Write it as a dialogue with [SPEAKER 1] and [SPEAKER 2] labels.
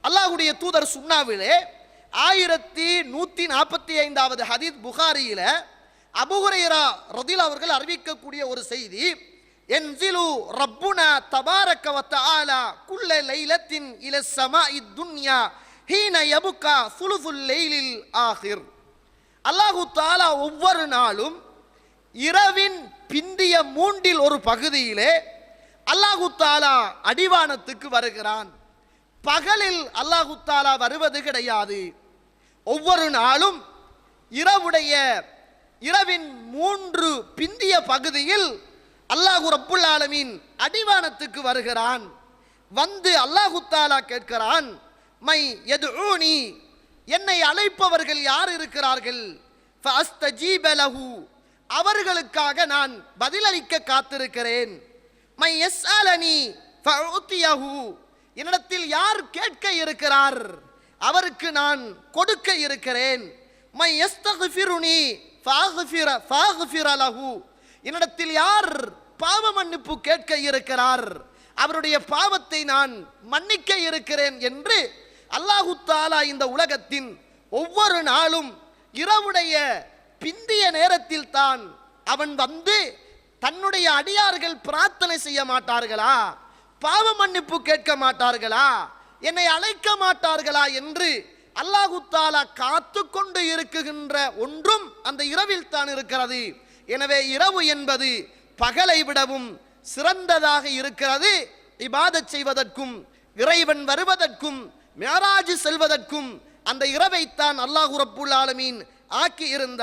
[SPEAKER 1] அல்லாஹ்வுடைய தூதர் சுன்னாவிலே 1145வது ஹதீஸ் புகாரியில அபூ ஹுரைரா ரலியல்லாஹு அவர்கள் அறிவிக்கக்கூடிய ஒரு செய்தி, என்ஸிலு ரப்புனா தபாரக வ தஆலா குல்ல லைலத்தின் இல ஸமாஇ துன்யா ஹீன யபுகா சுலுசுல் லைலில் ஆகிர். அல்லாஹ் தஆலா ஒவ்வொரு நாளும் இரவின் பிந்திய மூன்றில் ஒரு பகுதியிலே அல்லாஹ் தஆலா அடிவானத்துக்கு வருகிறான். பகலில் அல்லாஹ் தஆலா வருவது கிடையாது. ஒவ்வொரு நாளும் இரவின் 3 பிந்திய பகுதியில் அல்லாஹ் ரப்புல் ஆலமீன் அடிவானத்துக்கு வருகிறான். வந்து அல்லாஹ் தஆலா கேட்கிறான், மை யதுஊனி, என்னை அழைப்பவர்கள் யார் இருக்கிறார்கள்? ஃபஅஸ்தஜீப லஹு, அவர்களுக்காக நான் பதிலளிக்க காத்திருக்கிறேன். மை யஸ்அலனி ஃபஉதியஹு, என்னிடத்தில் யார் கேட்க இருக்கிறார் அவருக்கு நான் கொடுக்க இருக்கிறேன். மை யஸ்தக்ஃபிருனி ஃபஅக்ஃபிர லஹு, என்னிடத்தில் யார் பாவ மன்னிப்பு கேட்க இருக்கிறார் அவருடைய பாவத்தை நான் மன்னிக்க இருக்கிறேன் என்று அல்லாஹ் தஆலா இந்த உலகத்தின் ஒவ்வொரு நாளும் இரவுடைய பிந்திய நேரத்தில் தான் அவன் வந்து தன்னுடைய அடியார்கள் பிரார்த்தனை செய்ய மாட்டார்களா, பாவ மன்னிப்பு கேட்க மாட்டார்களா, என்னை அழைக்க மாட்டார்களா என்று அல்லாஹ் தஆலா காத்து கொண்டு இருக்குகின்ற ஒன்றும் அந்த இரவில் தான் இருக்கிறது. எனவே இரவு என்பது பகலை விடவும் சிறந்ததாக இருக்கிறது. இபாதத் செய்வதற்கும் இறைவன் வருவதற்கும் மிஅராஜ் செல்வதற்கும் அந்த இரவைத்தான் அல்லாஹ் ரப்புல் ஆலமீன் ஆக்கி இருந்தார்.